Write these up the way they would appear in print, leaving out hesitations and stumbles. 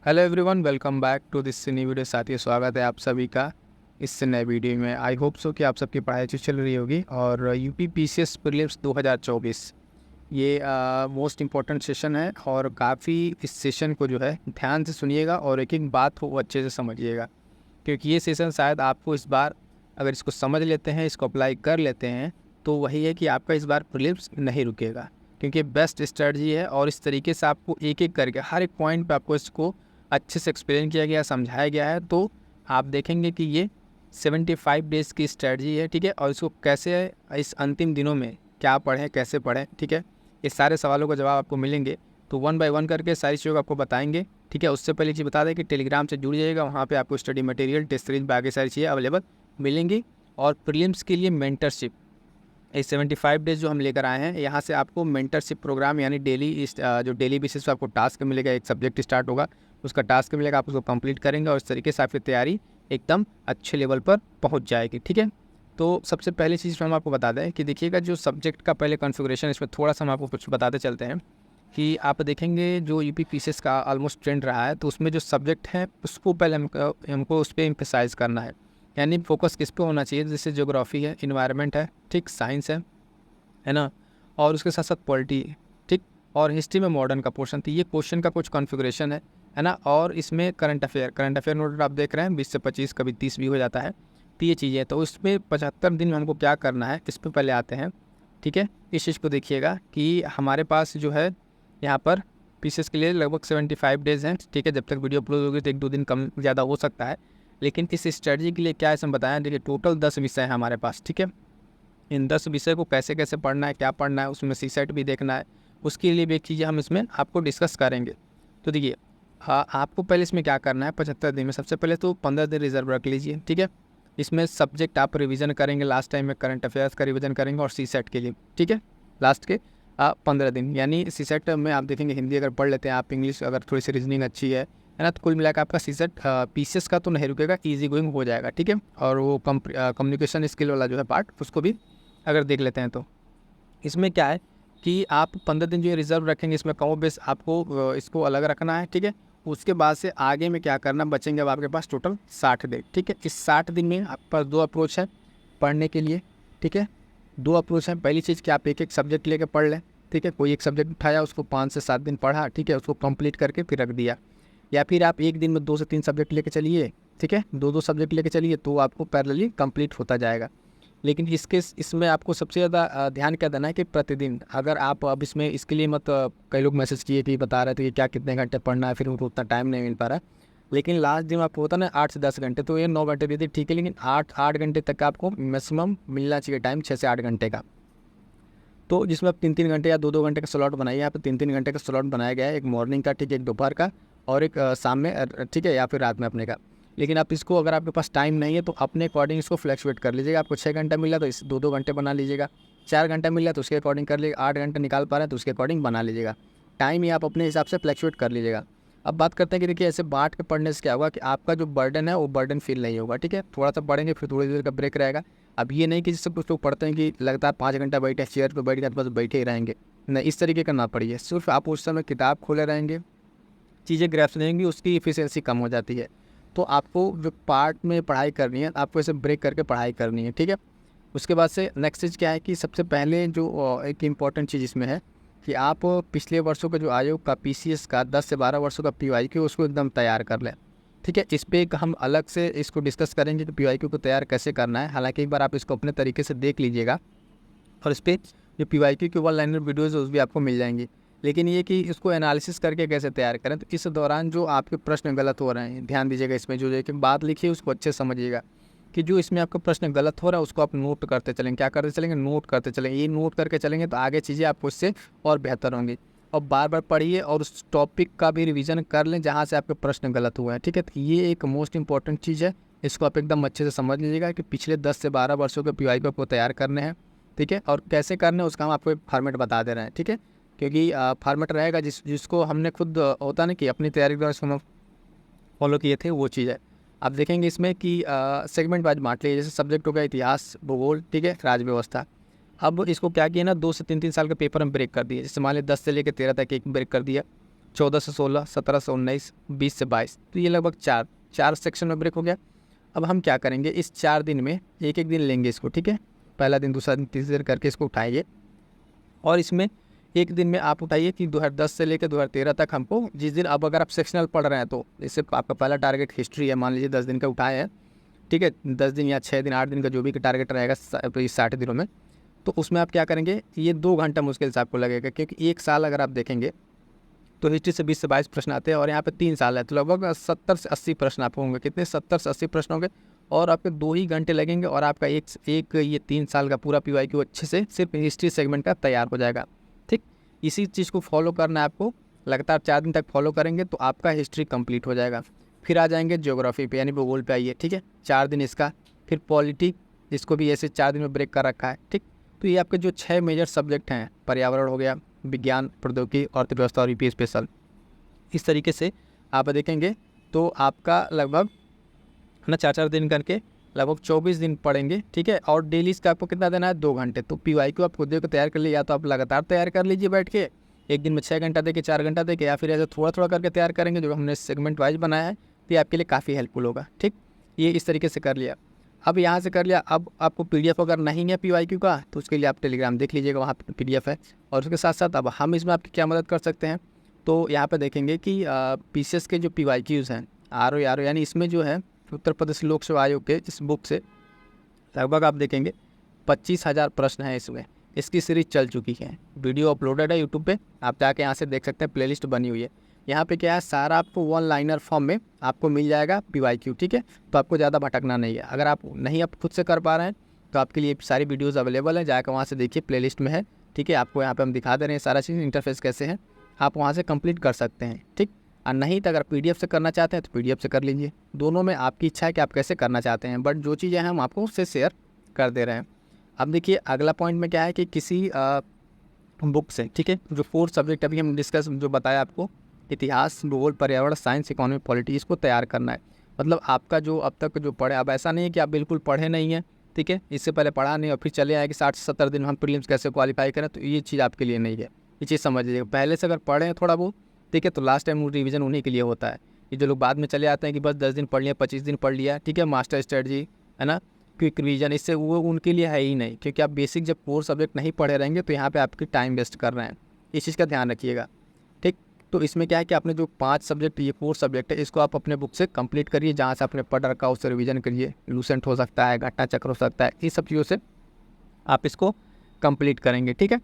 Hello everyone, welcome back to this नई video. साथियों, स्वागत है आप सभी का इस नए वीडियो में। आई होप सो कि आप सबकी पढ़ाई अच्छी चल रही होगी। और यूपी पीसीएस प्रीलिम्स 2024 ये मोस्ट इम्पॉर्टेंट सेशन है और काफ़ी इस सेशन को जो है ध्यान से सुनिएगा और एक एक बात को अच्छे से समझिएगा, क्योंकि ये सेशन शायद आपको इस बार अगर इसको समझ लेते हैं, इसको अप्लाई कर लेते हैं, तो वही है कि आपका इस बार प्रीलिम्स नहीं रुकेगा, क्योंकि बेस्ट स्ट्रेटजी है। और इस तरीके से आपको एक एक करके हर एक पॉइंट पे आपको इसको अच्छे से एक्सप्लेन किया गया, समझाया गया है। तो आप देखेंगे कि ये 75 डेज़ की स्ट्रेटजी है, ठीक है। और इसको कैसे इस अंतिम दिनों में क्या पढ़ें, कैसे पढ़ें, ठीक है, ये सारे सवालों का जवाब आपको मिलेंगे। तो 1 बाय 1 करके सारी चीज़ों को आपको बताएंगे, ठीक है। उससे पहले चीज़ बता दें कि टेलीग्राम से जुड़ जाइएगा, वहाँ पे आपको स्टडी मटेरियल, टेस्ट सीरीज, बाकी सारी चीज़ें अवेलेबल मिलेंगी। और प्रीलिम्स के लिए मेंटरशिप, ये 75 डेज़ जो हम लेकर आए हैं, यहाँ से आपको मेंटरशिप प्रोग्राम यानी डेली जो डेली बेसिस पर आपको टास्क मिलेगा, एक सब्जेक्ट स्टार्ट होगा, उसका टास्क मिलेगा, आप उसको कंप्लीट करेंगे और इस तरीके से आपकी तैयारी एकदम अच्छे लेवल पर पहुँच जाएगी, ठीक है। तो सबसे पहली चीज़ हम आपको बता दें कि देखिएगा, जो सब्जेक्ट का पहले कॉन्फ़िगरेशन, इसमें थोड़ा सा हम आपको कुछ बताते चलते हैं कि आप देखेंगे जो यूपी पीसीएस का ऑलमोस्ट ट्रेंड रहा है, तो उसमें जो सब्जेक्ट है उसको पहले हमको उस पर एम्फेसाइज़ करना है, यानी फोकस किस पे होना चाहिए। जैसे ज्योग्राफी है, इन्वायरमेंट है, ठीक, साइंस है ना, और उसके साथ साथ पॉलिटी, ठीक, और हिस्ट्री में मॉडर्न का पोर्शन। तो ये क्वेश्चन का कुछ कॉन्फ़िगरेशन है ना। और इसमें करंट अफेयर नोट आप देख रहे हैं, 20 से 25, कभी 30 भी हो जाता है। तो ये चीज़ें, तो उसमें 75 दिन में हमको क्या करना है, इस पर पहले आते हैं, ठीक है। इस चीज़ को देखिएगा कि हमारे पास जो है यहाँ पर पीसीएस के लिए लगभग 75 डेज़ हैं, ठीक है। जब तक वीडियो अपलोड होगी तो 1-2 दिन कम ज़्यादा हो सकता है, लेकिन इस स्ट्रेटजी के लिए क्या है हम बताएं। देखिए, टोटल 10 विषय हैं हमारे पास, ठीक है। इन 10 विषय को कैसे कैसे पढ़ना है, क्या पढ़ना है, उसमें सीसेट भी देखना है, उसके लिए भी एक चीज़ें हम इसमें आपको डिस्कस करेंगे। तो देखिए, हाँ, आपको पहले इसमें क्या करना है, 75 दिन में सबसे पहले तो 15 दिन रिजर्व रख लीजिए, ठीक है। इसमें सब्जेक्ट आप रिवीजन करेंगे, लास्ट टाइम में करंट अफेयर्स का रिवीजन करेंगे और सीसेट के लिए, ठीक है, लास्ट के 15 दिन। यानी सीसेट में आप देखेंगे हिंदी अगर पढ़ लेते हैं आप, इंग्लिश अगर थोड़ी सी रीजनिंग अच्छी है ना, तो कुल मिलाकर आपका सीसेट पीसीएस का तो नहीं रुकेगा, ईजी गोइंग हो जाएगा, ठीक है। और वो कम्युनिकेशन स्किल वाला जो है पार्ट, उसको भी अगर देख लेते हैं तो इसमें क्या है कि आप 15 दिन जो ये रिज़र्व रखेंगे, इसमें कमो बेस आपको इसको अलग रखना है, ठीक है। उसके बाद से आगे में क्या करना, बचेंगे अब आपके पास टोटल 60 दिन, ठीक है। इस 60 दिन में आपके पास 2 अप्रोच है पढ़ने के लिए, ठीक है। 2 अप्रोच हैं। पहली चीज़ कि आप एक एक सब्जेक्ट लेके पढ़ लें, ठीक है। कोई एक सब्जेक्ट उठाया, उसको 5 से 7 दिन पढ़ा, ठीक है, उसको कंप्लीट करके फिर रख दिया। या फिर आप एक दिन में 2 से 3 सब्जेक्ट लेके चलिए, ठीक है, 2-2 सब्जेक्ट लेके चलिए, तो आपको पैरेलली कंप्लीट होता जाएगा। लेकिन इसमें आपको सबसे ज़्यादा ध्यान क्या देना है कि प्रतिदिन अगर आप अब इसमें इसके लिए मत, कई लोग मैसेज किए कि बता रहे थे कि क्या कितने घंटे पढ़ना है, फिर उनको उतना टाइम नहीं मिल पा रहा है। लेकिन लास्ट दिन आपको होता है ना 8 से 10 घंटे, तो ये 9 घंटे भी थे, ठीक है, लेकिन 8 घंटे तक का आपको मैक्सिमम मिलना चाहिए टाइम, 6 से 8 घंटे का। तो जिसमें आप 3-3 घंटे या 2-2 घंटे का स्लॉट बनाइए। यहाँ पर 3-3 घंटे का स्लॉट बनाया गया है, एक मॉर्निंग का, ठीक है, एक दोपहर का और एक शाम में, ठीक है, या फिर रात में अपने का। लेकिन आप इसको, अगर आपके पास टाइम नहीं है तो अपने अकॉर्डिंग इसको फ्लैक्चुएट कर लीजिएगा। आपको 6 घंटा मिला तो इस 2-2 घंटे बना लीजिएगा, 4 घंटा मिला तो उसके अकॉर्डिंग कर लीजिएगा, 8 घंटे निकाल पा रहे हैं तो उसके अकॉर्डिंग बना लीजिएगा। टाइम ही आप अपने हिसाब से फ्लैक्चुएट कर लीजिएगा। अब बात करते हैं कि देखिए, ऐसे बांट के पढ़ने से क्या होगा कि आपका जो बर्डन है वो बर्डन फील नहीं होगा, ठीक है। थोड़ा सा पढ़ेंगे, फिर थोड़ी देर का ब्रेक रहेगा। अब ये नहीं कि जैसे कुछ लोग पढ़ते हैं कि लगातार 5 घंटा बैठे चेयर पर बैठ गए बस बैठे ही रहेंगे, नहीं, इस तरीके का ना पढ़िए। सिर्फ आप उस समय किताब खोले रहेंगे, चीज़ें ग्रैप्स रहेंगी, उसकी इफिशिएंसी कम हो जाती है। तो आपको जो पार्ट में पढ़ाई करनी है, आपको ऐसे ब्रेक करके पढ़ाई करनी है, ठीक है। उसके बाद से नेक्स्ट चीज़ क्या है कि सबसे पहले जो एक इम्पॉर्टेंट चीज़ इसमें है कि आप पिछले वर्षों का जो आयोग का पीसीएस का 10 से 12 वर्षों का पीवाईक्यू उसको एकदम तैयार कर लें, ठीक है। इस पर एक हम अलग से इसको डिस्कस करेंगे कि पीवाईक्यू को तैयार कैसे करना है। हालांकि एक बार आप इसको अपने तरीके से देख लीजिएगा और इस पर जो पीवाईक्यू की 1 लाइनर वीडियोज़ है उस भी आपको मिल जाएंगी। लेकिन ये कि इसको एनालिसिस करके कैसे तैयार करें, तो इस दौरान जो आपके प्रश्न गलत हो रहे हैं, ध्यान दीजिएगा, इसमें जो एक बात लिखी है उसको अच्छे से समझिएगा कि जो इसमें आपका प्रश्न गलत हो रहा है उसको आप नोट करते चलेंगे। क्या करते चलेंगे, नोट करते चलेंगे। ये नोट करके चलेंगे तो आगे चीज़ें आपको इससे और बेहतर होंगी। और बार बार पढ़िए और उस टॉपिक का भी रिवीजन कर लें जहाँ से आपके प्रश्न गलत हुए हैं, ठीक है। तो ये एक मोस्ट इंपॉर्टेंट चीज़ है, इसको आप एकदम अच्छे से समझ लीजिएगा कि पिछले 10 से 12 वर्षों के पीवाईक्यू को तैयार करने हैं, ठीक है। और कैसे करने हैं उसका हम आपको एक फॉर्मेट बता दे रहे हैं, ठीक है। क्योंकि फॉर्मेट रहेगा जिसको हमने खुद होता ना कि अपनी तैयारी के दौरान इसको हम फॉलो किए थे, वो चीज़ है। आप देखेंगे इसमें कि सेगमेंट वाइज बांट लीजिए। जैसे सब्जेक्ट हो गया इतिहास, भूगोल, ठीक है, राज्य व्यवस्था। अब इसको क्या किया ना, 2 से 3-3 साल के पेपर में ब्रेक कर दिए। जैसे मान लीजिए 10 से लेकर 13 तक एक ब्रेक कर दिया, 14 से 16, 17 से 19, 20 से 22, तो ये लगभग चार सेक्शन में ब्रेक हो गया। अब हम क्या करेंगे, इस 4 दिन में एक एक दिन लेंगे इसको, ठीक है। पहला दिन, दूसरा दिन, तीसरा दिन करके इसको उठाइए, और इसमें एक दिन में आप उठाइए कि 2010 से लेकर 2013 तक हमको जिस दिन, अब अगर आप सेक्शनल पढ़ रहे हैं तो इससे आपका पहला टारगेट हिस्ट्री है, मान लीजिए 10 दिन का उठाए हैं, ठीक है। 10 दिन या 6 दिन, 8 दिन का जो भी टारगेट रहेगा इस 60 दिनों में, तो उसमें आप क्या करेंगे, ये 2 घंटा मुश्किल से आपको लगेगा, क्योंकि एक साल अगर आप देखेंगे तो हिस्ट्री से 20 से 22 प्रश्न आते हैं, और यहाँ पे 3 साल है, तो लगभग 70 से 80 प्रश्न आपको होंगे। कितने? 70 से 80 प्रश्न होंगे, और आपके 2 ही घंटे लगेंगे, और आपका एक ये 3 साल का पूरा PYQ अच्छे से सिर्फ हिस्ट्री सेगमेंट का तैयार हो जाएगा, ठीक। इसी चीज़ को फॉलो करना है आपको, लगातार 4 दिन तक फॉलो करेंगे तो आपका हिस्ट्री कंप्लीट हो जाएगा। फिर आ जाएंगे ज्योग्राफी पे, यानी भूगोल पे आइए, ठीक है, 4 दिन इसका। फिर पॉलिटी, जिसको भी ऐसे 4 दिन में ब्रेक कर रखा है, ठीक। तो ये आपके जो 6 मेजर सब्जेक्ट हैं, पर्यावरण हो गया, विज्ञान, प्रौद्योगिकी, अर्थव्यवस्था और यूपी स्पेशल, इस तरीके से आप देखेंगे तो आपका लगभग ना 4-4 दिन करके लगभग 24 दिन पढ़ेंगे, ठीक है। और डेली इसका आपको कितना देना है? 2 घंटे। तो PYQ आप खुद को तैयार कर लीजिए, या तो आप लगातार तैयार कर लीजिए बैठ के, एक दिन में 6 घंटा दे के, 4 घंटा दे के, या फिर ऐसे थोड़ा थोड़ा करके तैयार करेंगे, जो हमने सेगमेंट वाइज बनाया है, तो ये आपके लिए काफ़ी हेल्पफुल होगा, ठीक। ये इस तरीके से कर लिया। अब यहाँ से कर लिया, अब आपको PDF अगर नहीं है PYQ का, तो उसके लिए आप टेलीग्राम देख लीजिएगा, वहाँ पर PDF है। और उसके साथ साथ अब हम इसमें आपकी क्या मदद कर सकते हैं, तो यहाँ पे देखेंगे कि PCS के जो PYQs हैं, RO यानी इसमें जो है उत्तर प्रदेश लोक सेवा आयोग के इस बुक से लगभग आप देखेंगे 25,000 प्रश्न हैं इसमें। इसकी सीरीज चल चुकी है, वीडियो अपलोडेड है यूट्यूब पे, आप जाके यहाँ से देख सकते हैं, प्लेलिस्ट बनी हुई है। यहाँ पे क्या है, सारा आपको 1 लाइनर फॉर्म में आपको मिल जाएगा PYQ, ठीक है। तो आपको ज़्यादा भटकना नहीं है। अगर आप नहीं आप खुद से कर पा रहे हैं तो आपके लिए सारी वीडियोज़ अवेलेबल है, जाकर वहाँ से देखिए, प्लेलिस्ट में है, ठीक है। आपको यहाँ पर हम दिखा दे रहे हैं सारा चीज़, इंटरफेस कैसे है, आप वहाँ से कंप्लीट कर सकते हैं, ठीक। और नहीं तो अगर PDF से करना चाहते हैं तो PDF से कर लीजिए। दोनों में आपकी इच्छा है कि आप कैसे करना चाहते हैं, बट जो चीज़ें हैं हम आपको उससे शेयर कर दे रहे हैं। अब देखिए अगला पॉइंट में क्या है कि किसी बुक से, ठीक है, जो 4 सब्जेक्ट अभी हम डिस्कस जो बताया आपको, इतिहास, भूगोल, पर्यावरण, साइंस, इकोनॉमी, पॉलिटी, इसको तैयार करना है। मतलब आपका जो अब तक जो पढ़े, अब ऐसा नहीं है कि आप बिल्कुल पढ़े नहीं हैं, ठीक है, इससे पहले पढ़ा नहीं और फिर चले आए कि 60 से 70 दिन हम प्रीलिम्स कैसे क्वालिफाई करें, तो ये चीज़ आपके लिए नहीं है। ये चीज़ समझ लीजिएगा, पहले से अगर पढ़े हैं थोड़ा बहुत, ठीक है, तो लास्ट टाइम रिवीजन उन्हीं के लिए होता है। ये जो लोग बाद में चले आते हैं कि बस 10 दिन पढ़ लिया, 25 दिन पढ़ लिया, ठीक है, मास्टर स्ट्रेटजी है ना, क्विक रिवीजन, इससे वो उनके लिए है ही नहीं, क्योंकि आप बेसिक जब 4 सब्जेक्ट नहीं पढ़े रहेंगे तो यहाँ पे आपकी टाइम वेस्ट कर रहे हैं। इस चीज़ का ध्यान रखिएगा, ठीक। तो इसमें क्या है कि आपने जो 5 सब्जेक्ट, ये 4 सब्जेक्ट है, इसको आप अपने बुक से कंप्लीट करिए, जहाँ से आपने पढ़ रखा उससे रिवीजन करिए। लूसेंट हो सकता है, घटना चक्र हो सकता है, इस सब चीज़ों से आप इसको कंप्लीट करेंगे, ठीक है।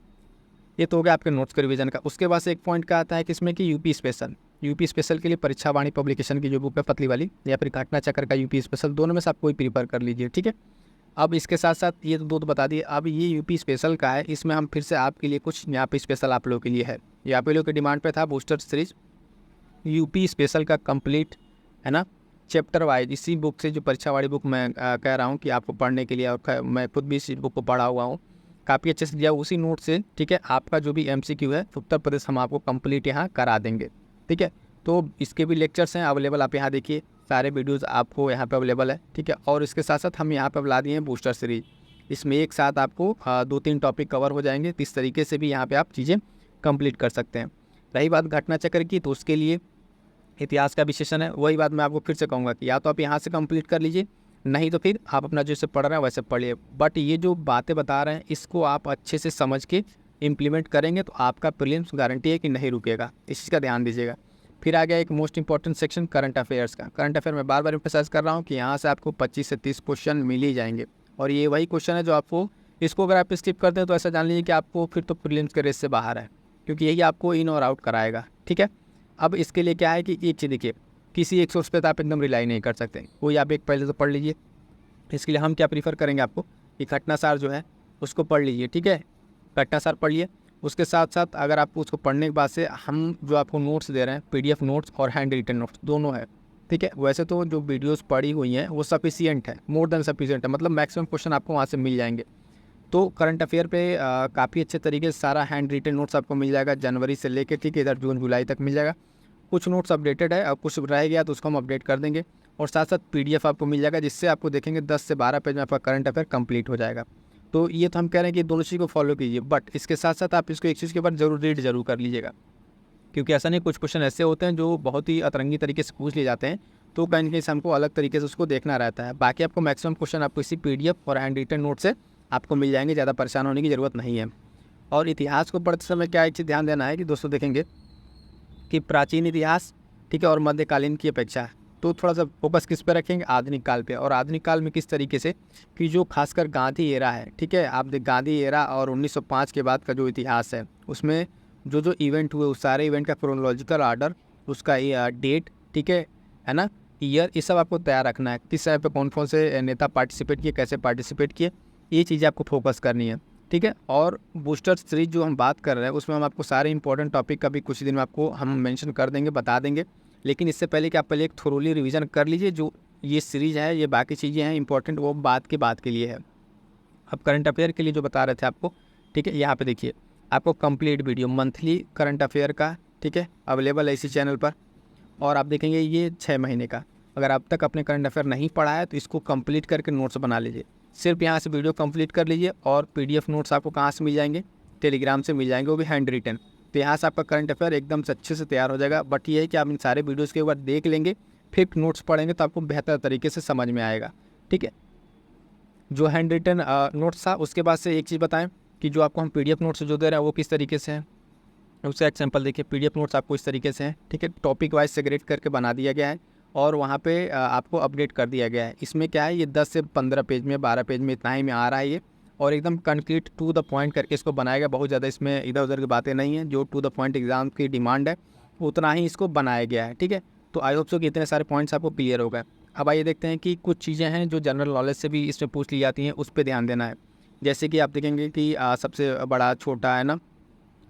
ये तो हो गया आपके नोट्स के रिवीजन का। उसके बाद से एक पॉइंट का आता है कि इसमें कि यूपी स्पेशल के लिए परीक्षा वाणी पब्लिकेशन की जो बुक है पतली वाली, या फिर घटना चक्र का यूपी स्पेशल, दोनों में से आप कोई प्रीफर कर लीजिए, ठीक है। अब इसके साथ साथ ये तो 2 तो बता दिए, अब ये यूपी स्पेशल का है, इसमें हम फिर से आपके लिए कुछ यहाँ पे स्पेशल आप लोगों के लिए है। ये आप लोगों की डिमांड पे था बूस्टर सीरीज यूपी स्पेशल का कंप्लीट, है ना, चैप्टर वाइज, इसी बुक से जो परीक्षा वाली बुक मैं कह रहा हूँ कि आपको पढ़ने के लिए, और मैं खुद भी इस बुक को पढ़ा हुआ हूँ, काफ़ी अच्छे से दिया उसी नोट से, ठीक है। आपका जो भी MCQ है उत्तर प्रदेश हम आपको कंप्लीट यहाँ करा देंगे, ठीक है। तो इसके भी लेक्चर्स हैं अवेलेबल, आप यहाँ देखिए, सारे वीडियोज़ आपको यहाँ पे अवेलेबल है, ठीक है। और इसके साथ साथ हम यहाँ पे ला दिए हैं बूस्टर सीरीज, इसमें एक साथ आपको 2-3 टॉपिक कवर हो जाएंगे, तो इस तरीके से भी यहाँ पे आप चीज़ें कंप्लीट कर सकते हैं। रही बात घटना चक्र की, तो उसके लिए इतिहास का विशेषण है, वही बात मैं आपको फिर से कहूँगा कि या तो आप यहाँ से कंप्लीट कर लीजिए, नहीं तो फिर आप अपना जैसे पढ़ रहे हैं वैसे पढ़िए। बट ये जो बातें बता रहे हैं इसको आप अच्छे से समझ के इम्प्लीमेंट करेंगे तो आपका प्रीलिम्स गारंटी है कि नहीं रुकेगा, इस चीज़ का ध्यान दीजिएगा। फिर आ गया एक most important section current affairs का। करंट अफेयर में बार बार एम्फसाइज कर रहा हूँ कि यहाँ से आपको 25 से 30 क्वेश्चन मिल ही जाएंगे, और ये वही क्वेश्चन है जो आपको, इसको अगर आप स्किप करते हैं तो ऐसा जान लीजिए कि आपको फिर तो प्रीलिम्स के रेस से बाहर है, क्योंकि यही आपको इन और आउट कराएगा, ठीक है। अब इसके लिए क्या है कि एक चीज़ देखिए, किसी एक सोर्स पे तो आप एकदम रिलाई नहीं कर सकते, कोई आप एक पहले तो पढ़ लीजिए। इसके लिए हम क्या प्रीफर करेंगे आपको कि घटनासार जो है उसको पढ़ लीजिए, ठीक है, घटनासार पढ़िए। उसके साथ साथ अगर आपको उसको पढ़ने के बाद से हम जो आपको नोट्स दे रहे हैं, PDF नोट्स और हैंड रिटन नोट्स दोनों है, ठीक है। वैसे तो जो वीडियोस पढ़ी हुई हैं वो सफिशिएंट है, मोर देन सफिशिएंट है, मतलब मैक्सिमम क्वेश्चन आपको वहाँ से मिल जाएंगे। तो करंट अफेयर पे काफ़ी अच्छे तरीके से सारा हैंड रिटन नोट्स आपको मिल जाएगा, जनवरी से लेकर, ठीक है, इधर जून जुलाई तक मिल जाएगा। कुछ नोट्स अपडेटेड है और कुछ रह गया तो उसको हम अपडेट कर देंगे, और साथ साथ PDF आपको मिल जाएगा, जिससे आपको देखेंगे 10 से 12 पेज में आपका करंट अफेयर कंप्लीट हो जाएगा। तो ये तो हम कह रहे हैं कि दोनों चीज़ को फॉलो कीजिए, बट इसके साथ साथ आप इसको एक चीज़ के बाद जरूर रीड जरूर कर लीजिएगा। क्योंकि ऐसा नहीं, कुछ क्वेश्चन ऐसे होते हैं जो बहुत ही अतरंगी तरीके से पूछ लिए जाते हैं, तो कहीं ना कहीं हमको अलग तरीके से उसको देखना रहता है। बाकी आपको मैक्सिमम क्वेश्चन आपको इसी PDF और हैंड रिटन नोट से आपको मिल जाएंगे, ज़्यादा परेशान होने की ज़रूरत नहीं है। और इतिहास को पढ़ते समय क्या एक चीज़ ध्यान देना है कि दोस्तों देखेंगे कि प्राचीन इतिहास, ठीक है, और मध्यकालीन की अपेक्षा तो थोड़ा सा फोकस किस पे रखेंगे, आधुनिक काल पे। और आधुनिक काल में किस तरीके से कि जो खासकर गांधी एरा है, ठीक है, आप देख गांधी एरा और 1905 के बाद का जो इतिहास है, उसमें जो जो इवेंट हुए उस सारे इवेंट का क्रोनोलॉजिकल आर्डर, उसका डेट, ठीक है ना, ईयर, ये सब आपको तैयार रखना है। किस समय पे कौन कौन से नेता पार्टिसिपेट किए, कैसे पार्टिसिपेट किए, ये चीज़ें आपको फोकस करनी है, ठीक है। और बूस्टर सीरीज जो हम बात कर रहे हैं उसमें हम आपको सारे इंपॉर्टेंट टॉपिक का भी कुछ दिन में आपको हम मेंशन कर देंगे, बता देंगे। लेकिन इससे पहले कि आप पहले एक थोरोली रिवीजन कर लीजिए, जो ये सीरीज़ है, ये बाकी चीज़ें हैं इंपॉर्टेंट, वो बात के लिए है। अब करंट अफेयर के लिए जो बता रहे थे आपको, ठीक है, यहाँ पे देखिए आपको complete video monthly current affair का, ठीक है, अवेलेबल है इसी चैनल पर। और आप देखेंगे ये 6 महीने का, अगर अब तक अपने करंट अफेयर नहीं पढ़ा है तो इसको कंप्लीट करके नोट्स बना लीजिए। सिर्फ यहाँ से वीडियो कंप्लीट कर लीजिए और PDF नोट्स आपको कहाँ से मिल जाएंगे, टेलीग्राम से मिल जाएंगे, वो भी हैंड रिटन। तो यहाँ से आपका करंट अफेयर एकदम से अच्छे से तैयार हो जाएगा। बट ये है कि आप इन सारे वीडियोज़ के ऊपर देख लेंगे, फिर नोट्स पढ़ेंगे तो आपको बेहतर तरीके से समझ में आएगा, ठीक है। जो हैंड रिटन नोट्स था, उसके बाद से एक चीज़ बताएं कि जो आपको हम PDF नोट्स जो दे रहे हैं वो किस तरीके से है। उसका एग्जाम्पल देखिए, PDF नोट्स आपको इस तरीके से हैं, ठीक है, टॉपिक वाइज सेग्रेट करके बना दिया गया है और वहाँ पे आपको अपडेट कर दिया गया है। इसमें क्या है, ये 10 से 15 पेज में, 12 पेज में, इतना ही में आ रहा है ये, और एकदम कंक्रीट टू द पॉइंट करके इसको बनाएगा। बहुत ज़्यादा इसमें इधर उधर की बातें नहीं हैं, जो टू द पॉइंट एग्जाम की डिमांड है उतना ही इसको बनाया गया है, ठीक है। तो आई होप सो कि इतने सारे पॉइंट्स आपको क्लियर हो गए। अब आइए देखते हैं कि कुछ चीज़ें हैं जो जनरल नॉलेज से भी इसमें पूछ ली जाती हैं, उस पर ध्यान देना है। जैसे कि आप देखेंगे कि सबसे बड़ा छोटा है ना,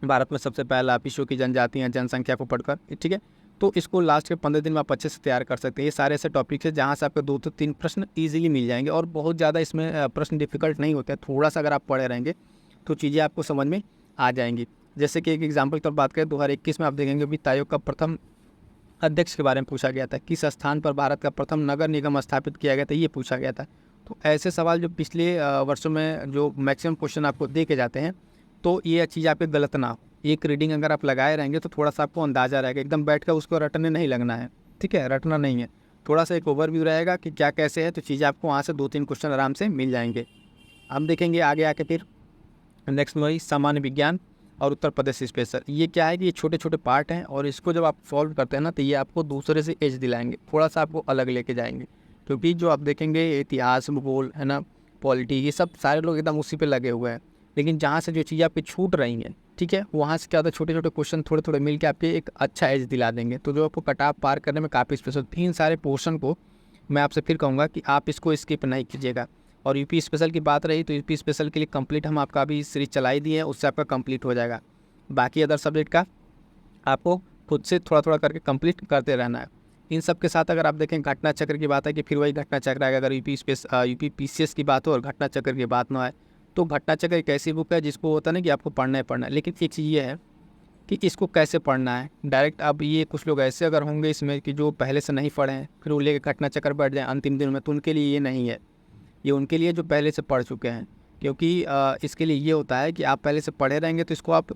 भारत में सबसे पहला विश्व की जनजातियाँ जनसंख्या को पढ़कर, ठीक है। तो इसको लास्ट के 15 दिन में आप अच्छे से तैयार कर सकते हैं। ये सारे ऐसे टॉपिक्स हैं जहाँ से आपको 2 से 3 प्रश्न ईजिली मिल जाएंगे और बहुत ज़्यादा इसमें प्रश्न डिफिकल्ट नहीं होते हैं। थोड़ा सा अगर आप पढ़े रहेंगे तो चीज़ें आपको समझ में आ जाएंगी। जैसे कि एक एग्जाम्पल की बात करें, 2021 में आप देखेंगे वित्त आयोग का प्रथम अध्यक्ष के बारे में पूछा गया था, किस स्थान पर भारत का प्रथम नगर निगम स्थापित किया गया था, ये पूछा गया था। तो ऐसे सवाल जो पिछले वर्षों में जो मैक्सिमम क्वेश्चन आपको दे के जाते हैं, तो ये चीज़ आपके गलत ना हो। एक रीडिंग अगर आप लगाए रहेंगे तो थोड़ा सा आपको अंदाज़ा रहेगा, एकदम बैठ कर उसको रटने नहीं लगना है, ठीक है, रटना नहीं है। थोड़ा सा एक ओवरव्यू रहेगा कि क्या कैसे है, तो चीज़ें आपको वहाँ से 2-3 क्वेश्चन आराम से मिल जाएंगे। हम देखेंगे आगे आके फिर नेक्स्ट में वही सामान्य विज्ञान और उत्तर प्रदेश स्पेशल। ये क्या है कि ये छोटे छोटे पार्ट हैं और इसको जब आप सॉल्व करते हैं ना, तो ये आपको दूसरे से एज दिलाएंगे, थोड़ा सा आपको अलग लेके जाएंगे। क्योंकि जो आप देखेंगे इतिहास, भूगोल, है ना, पॉलिटी, ये सब सारे लोग एकदम उसी पे लगे हुए हैं। लेकिन जहाँ से जो चीज़ें आपकी छूट रही हैं, ठीक है, वहाँ से क्या होता है, छोटे छोटे क्वेश्चन थोड़े थोड़े मिल के आपके एक अच्छा एज दिला देंगे। तो जो आपको कट ऑफ पार करने में काफ़ी स्पेशल, इन सारे पोर्शन को मैं आपसे फिर कहूँगा कि आप इसको स्किप नहीं कीजिएगा। और यूपी स्पेशल की बात रही तो यूपी स्पेशल के लिए कंप्लीट हम आपका अभी सीरीज चलाई दी है, उससे आपका कंप्लीट हो जाएगा। बाकी अदर सब्जेक्ट का आपको खुद से थोड़ा थोड़ा करके कंप्लीट करते रहना है। इन सब के साथ अगर आप देखें घटना चक्र की बात है कि फिर वही घटना चक्र आएगा। अगर यूपी PCS की बात हो और घटना चक्र की बात ना आए, तो घटना चक्र एक ऐसी बुक है जिसको होता है ना कि आपको पढ़ना है पढ़ना है। लेकिन एक चीज़ ये है कि इसको कैसे पढ़ना है डायरेक्ट। अब ये कुछ लोग ऐसे अगर होंगे इसमें कि जो पहले से नहीं पढ़े हैं, फिर वो लेकर घटना चक्र बैठ जाए अंतिम दिन में, तो उनके लिए ये नहीं है। ये उनके लिए जो पहले से पढ़ चुके हैं, क्योंकि इसके लिए ये होता है कि आप पहले से पढ़े रहेंगे तो इसको आप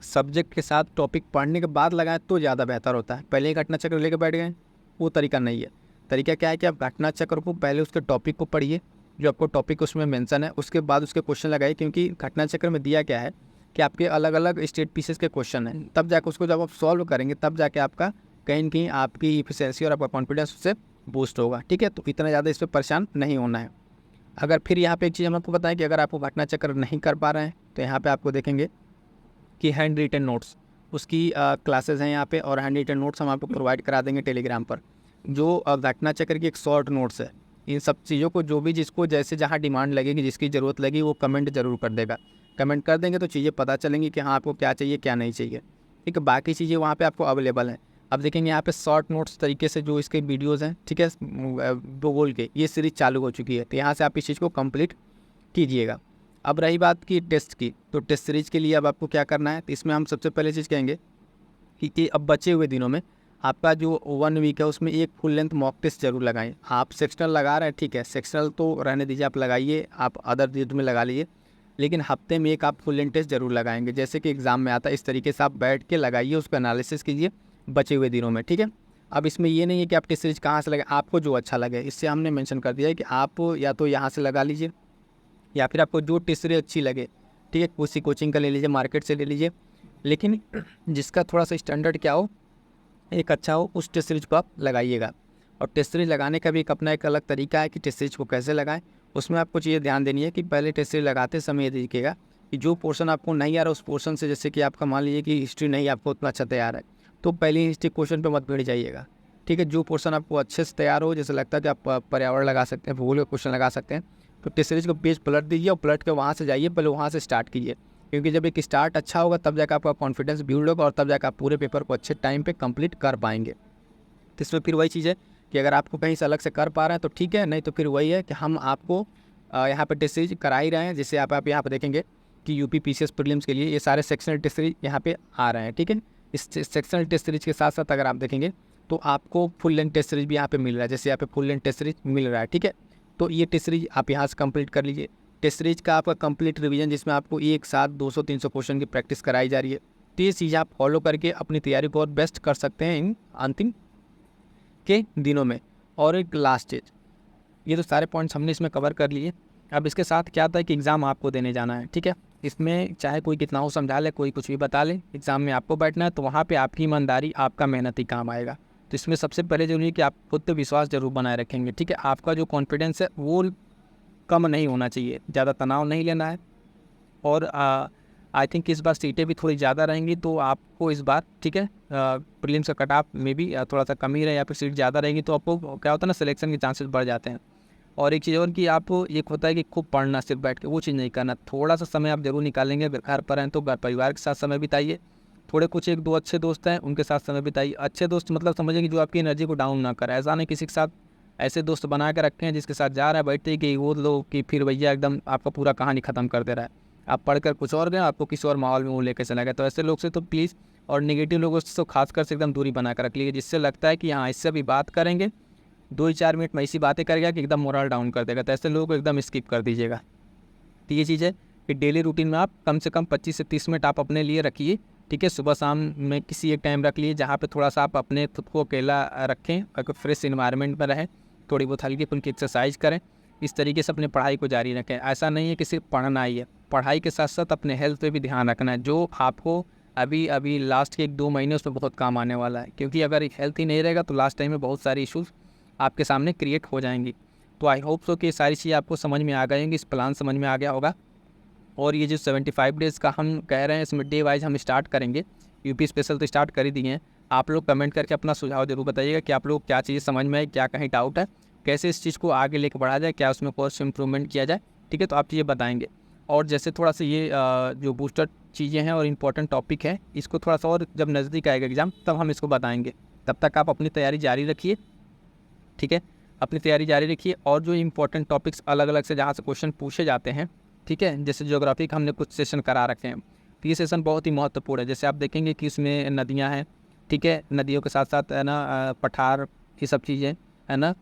सब्जेक्ट के साथ टॉपिक पढ़ने के बाद लगाएं तो ज़्यादा बेहतर होता है। पहले ही घटना चक्र लेकर बैठ गए, वो तरीका नहीं है। तरीका क्या है कि आप घटना चक्र को पहले उसके टॉपिक को पढ़िए, जो आपको टॉपिक उसमें मेंशन है, उसके बाद उसके क्वेश्चन लगाइए। क्योंकि घटना चक्र में दिया क्या है कि आपके अलग अलग स्टेट पीसेस के क्वेश्चन हैं, तब जाकर उसको जब आप सॉल्व करेंगे तब जाके आपका कहीं न कहीं आपकी इफिशिएंसी और आपका कॉन्फिडेंस उससे बूस्ट होगा, ठीक है। तो इतना ज़्यादा इस पर परेशान नहीं होना है। अगर फिर यहाँ पे एक चीज़ हम आपको बताएं कि अगर आपको घटना चक्र नहीं कर पा रहे हैं, तो यहाँ पे आपको देखेंगे कि हैंड रिटन नोट्स, उसकी क्लासेस हैं यहाँ पे, और हैंड रिटन नोट्स हम आपको प्रोवाइड करा देंगे टेलीग्राम पर। जो घटना चक्र की एक शॉर्ट नोट्स है, इन सब चीज़ों को जो भी जिसको जैसे जहाँ डिमांड लगेगी, जिसकी ज़रूरत लगी, वो कमेंट ज़रूर कर देगा। कमेंट कर देंगे तो चीज़ें पता चलेंगी कि हाँ आपको क्या चाहिए क्या नहीं चाहिए, ठीक है। बाकी चीज़ें वहाँ पे आपको अवेलेबल हैं। अब देखेंगे यहाँ पे शॉर्ट नोट्स तरीके से जो इसके वीडियोज़ हैं, ठीक है, भूगोल के, ये सीरीज़ चालू हो चुकी है, तो यहाँ से आप इस चीज़ को कंप्लीट कीजिएगा। अब रही बात की टेस्ट की, तो टेस्ट सीरीज के लिए अब आपको क्या करना है, तो इसमें हम सबसे पहले चीज़ कहेंगे कि अब बचे हुए दिनों में आपका जो 1 वीक है उसमें एक फुल लेंथ मॉक टेस्ट जरूर लगाएं। आप सेक्शनल लगा रहे हैं, ठीक है, सेक्शनल तो रहने दीजिए, आप लगाइए, आप अदर चीज में लगा लीजिए। लेकिन हफ्ते में एक आप फुल लेंथ टेस्ट जरूर लगाएंगे, जैसे कि एग्ज़ाम में आता है इस तरीके से आप बैठ के लगाइए, उसका एनालिसिस कीजिए बचे हुए दिनों में, ठीक है। अब इसमें ये नहीं है कि आप टेस्ट सीरीज कहाँ से लगे, आपको जो अच्छा लगे, इससे हमने मेंशन कर दिया है कि आप या तो यहाँ से लगा लीजिए या फिर आपको जो टेस्ट सीरीज अच्छी लगे, ठीक है, उसी कोचिंग का ले लीजिए, मार्केट से ले लीजिए, लेकिन जिसका थोड़ा सा स्टैंडर्ड क्या हो, एक अच्छा हो, उस टेस्ट सीरीज को आप लगाइएगा। और टेस्ट सीरीज लगाने का भी एक अपना एक अलग तरीका है कि टेस्ट सीरीज को कैसे लगाएं। उसमें आपको चीज़ें ध्यान देनी है कि पहले टेस्ट सीरीज लगाते समय ये देखिएगा कि जो पोर्शन आपको नहीं आ रहा उस पोर्शन से, जैसे कि आपका मान लीजिए कि हिस्ट्री नहीं आपको उतना अच्छा तैयार है, तो पहले ही हिस्ट्री क्वेश्चन पे मत भिड़ जाइएगा, ठीक है। जो पोर्शन आपको अच्छे से तैयार हो, जैसे लगता है कि आप पर्यावरण लगा सकते हैं, भूगोल का क्वेश्चन लगा सकते हैं, तो टेस्ट सीरीज को पेज पलट दीजिए और पलट के वहाँ से जाइए, पहले वहाँ से स्टार्ट कीजिए, क्योंकि जब एक स्टार्ट अच्छा होगा तब जाकर आपका कॉन्फिडेंस बिल्ड होगा और तब जाकर आप पूरे पेपर को अच्छे टाइम पे कंप्लीट कर पाएंगे। तो इसमें फिर वही चीज़ है कि अगर आपको कहीं से अलग से कर पा रहे हैं तो ठीक है, नहीं तो फिर वही है कि हम आपको यहाँ पे टेस्ट सीरीज करा ही रहे हैं। जैसे आप यहाँ पे देखेंगे कि यूपी पीसीएस प्रीलिम्स के लिए ये सारे सेक्शनल टेस्ट सीरीज यहाँ पे आ रहे हैं, ठीक है। इस सेक्शनल टेस्ट सीरीज के साथ साथ अगर आप देखेंगे तो आपको फुल लेंथ टेस्ट सीरीज भी यहाँ पे मिल रहा है, जैसे यहाँ पे फुल लेंथ टेस्ट सीरीज मिल रहा है, ठीक है। तो ये टेस्ट सीरीज आप यहाँ से कंप्लीट कर लीजिए। टेस्ट सीरीज का आपका कंप्लीट रिवीजन, जिसमें आपको एक साथ 200-300 क्वेश्चन की प्रैक्टिस कराई जा रही है, तो ये चीज़ आप फॉलो करके अपनी तैयारी को और बेस्ट कर सकते हैं इन अंतिम के दिनों में। और एक लास्ट चीज़, ये तो सारे पॉइंट्स हमने इसमें कवर कर लिए। अब इसके साथ क्या आता है कि एग्ज़ाम आपको देने जाना है, ठीक है। इसमें चाहे कोई कितना हो समझा ले, कोई कुछ भी बता ले, एग्ज़ाम में आपको बैठना है, तो वहाँ पे आपकी ईमानदारी, आपका मेहनत ही काम आएगा। तो इसमें सबसे पहले ज़रूरी है कि आप खुद पे विश्वास ज़रूर बनाए रखेंगे, ठीक है। आपका जो कॉन्फिडेंस है वो कम नहीं होना चाहिए, ज़्यादा तनाव नहीं लेना है। और आई थिंक इस बार सीटें भी थोड़ी ज़्यादा रहेंगी, तो आपको इस बार, ठीक है, प्रीलिम्स का कट ऑफ में भी थोड़ा सा कमी रहे या फिर सीट ज़्यादा रहेंगी, तो आपको क्या होता है ना, सिलेक्शन के चांसेस बढ़ जाते हैं। और एक चीज़ और कि आप, एक होता है कि खूब पढ़ना सिर्फ बैठ के, वो चीज़ नहीं करना। थोड़ा सा समय आप ज़रूर निकालेंगे, अगर घर पर हैं तो घर परिवार के साथ समय बिताइए, थोड़े कुछ 1-2 अच्छे दोस्त हैं उनके साथ समय बिताइए। अच्छे दोस्त मतलब समझिए कि जो आपकी एनर्जी को डाउन ना करे। ऐसा नहीं किसी के साथ ऐसे दोस्त बना के रखें जिसके साथ जा रहा है बैठते कि वो लोग कि फिर भैया एकदम आपका पूरा कहानी ख़त्म कर दे रहा है, आप पढ़कर कुछ और गए, आपको किसी और माहौल में वो लेकर चला गया। तो ऐसे लोग से तो प्लीज़, और नेगेटिव लोगों से तो खासकर से एकदम दूरी बना कर रख लीजिए, जिससे लगता है कि हाँ, इससे भी बात करेंगे 2 ही 4 मिनट में ऐसी बातें करेगा कि एकदम मोरल डाउन कर देगा। तो ऐसे लोगों को एकदम स्किप कर दीजिएगा। तो ये चीज़ है कि डेली रूटीन में आप कम से कम 25 से 30 मिनट आप अपने लिए रखिए, ठीक है। सुबह शाम में किसी एक टाइम रख लिए जहाँ पे थोड़ा सा आप अपने खुद को अकेला रखें, अगर फ्रेश इन्वायरमेंट में रहें, थोड़ी बहुत हल्की फुल्की एक्सरसाइज करें। इस तरीके से अपनी पढ़ाई को जारी रखें। ऐसा नहीं है कि सिर्फ पढ़ना ही है, पढ़ाई के साथ साथ अपने हेल्थ पे भी ध्यान रखना है, जो आपको अभी अभी लास्ट के 1-2 महीने उसमें बहुत काम आने वाला है। क्योंकि अगर हेल्थ ही नहीं रहेगा तो लास्ट टाइम में बहुत सारी इशूज़ आपके सामने क्रिएट हो जाएंगी। तो आई होप सो कि ये सारी चीज़ें आपको समझ में आ गई होंगी, इस प्लान समझ में आ गया होगा। और ये जो 75 डेज़ का हम कह रहे हैं, इसमें डे वाइज हम स्टार्ट करेंगे। यूपी स्पेशल तो स्टार्ट कर ही दिए हैं। आप लोग कमेंट करके अपना सुझाव जरूर बताइएगा कि आप लोग क्या चीज़ समझ में आई, क्या कहीं डाउट है, कैसे इस चीज़ को आगे लेके बढ़ा जाए, क्या उसमें कोर्स इम्प्रूवमेंट किया जाए, ठीक है। तो आप चीज़ें बताएंगे। और जैसे थोड़ा सा ये जो बूस्टर चीज़ें हैं और इम्पोर्टेंट टॉपिक है, इसको थोड़ा सा और जब नज़दीक आएगा एग्ज़ाम तब हम इसको बताएंगे। तब तक आप अपनी तैयारी जारी रखिए, ठीक है, अपनी तैयारी जारी रखिए। और जो इम्पोर्टेंट टॉपिक्स अलग अलग से जहाँ से क्वेश्चन पूछे जाते हैं, ठीक है, जैसे ज्योग्राफी का हमने कुछ सेशन करा रखे हैं, तो ये सेशन बहुत ही महत्वपूर्ण है। जैसे आप देखेंगे कि इसमें नदियाँ हैं, ठीक है, नदियों के साथ साथ है ना पठार, ये सब चीज़ें है ना,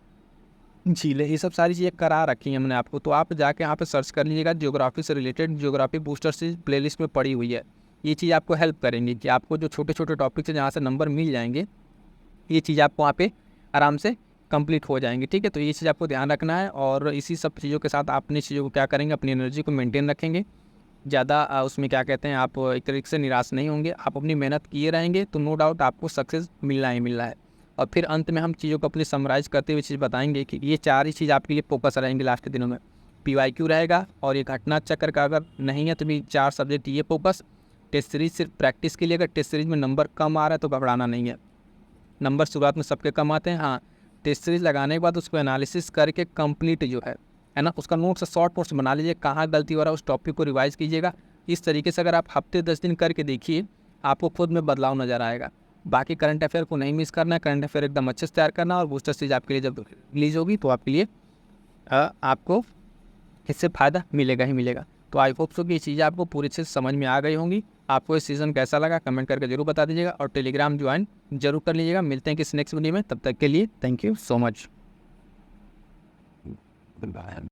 झीलें, ये सब सारी चीज़ें करा रखी हैं हमने आपको। तो आप जाके यहाँ पे सर्च कर लीजिएगा, ज्योग्राफी से रिलेटेड ज्योग्राफी बूस्टर से प्लेलिस्ट में पड़ी हुई है। ये चीज़ आपको हेल्प करेंगी कि आपको जो छोटे छोटे टॉपिक्स हैं जहाँ से नंबर मिल जाएंगे, ये चीज़ आपको वहाँ पे आराम से कंप्लीट हो जाएंगी, ठीक है। तो ये चीज़ आपको ध्यान रखना है। और इसी सब चीज़ों के साथ आप अपनी चीज़ों को क्या करेंगे, अपनी एनर्जी को मेंटेन रखेंगे। ज़्यादा उसमें क्या कहते हैं, आप एक तरीके से निराश नहीं होंगे। आप अपनी मेहनत किए रहेंगे तो नो डाउट आपको सक्सेस मिलना ही मिलना है। और फिर अंत में हम चीज़ों को अपनी समराइज़ करते हुए चीज़ बताएंगे कि ये 4 ही चीज़ आपके लिए फोकस रहेंगे लास्ट के दिनों में। PYQ रहेगा, और ये घटना चक्र का अगर नहीं है तो भी 4 सब्जेक्ट ये फोकस। टेस्ट सीरीज सिर्फ प्रैक्टिस के लिए, अगर टेस्ट सीरीज में नंबर कम आ रहा है तो घबराना नहीं है। नंबर शुरुआत में सबके कम आते हैं, हाँ, टेस्ट सीरीज लगाने के बाद उसको एनालिसिस करके कंप्लीट जो है ना, उसका नोट्स शॉर्ट नोट्स बना लीजिए, कहाँ गलती हो रहा है उस टॉपिक को रिवाइज कीजिएगा। इस तरीके से अगर आप हफ्ते 10 दिन करके देखिए, आपको खुद में बदलाव नज़र आएगा। बाकी करंट अफेयर को नहीं मिस करना है, करंट अफेयर एकदम अच्छे से तैयार करना। और बूस्टर सीरीज आपके लिए जब रिलीज होगी तो आपके लिए आपको इससे फ़ायदा मिलेगा ही मिलेगा। तो आई होप सो कि ये चीज़ें आपको पूरी अच्छे से समझ में आ गई होंगी। आपको इस सीज़न कैसा लगा कमेंट करके जरूर बता दीजिएगा, और टेलीग्राम ज्वाइन जरूर कर लीजिएगा। मिलते हैं किसी नेक्स्ट वीडियो में, तब तक के लिए थैंक यू सो मच।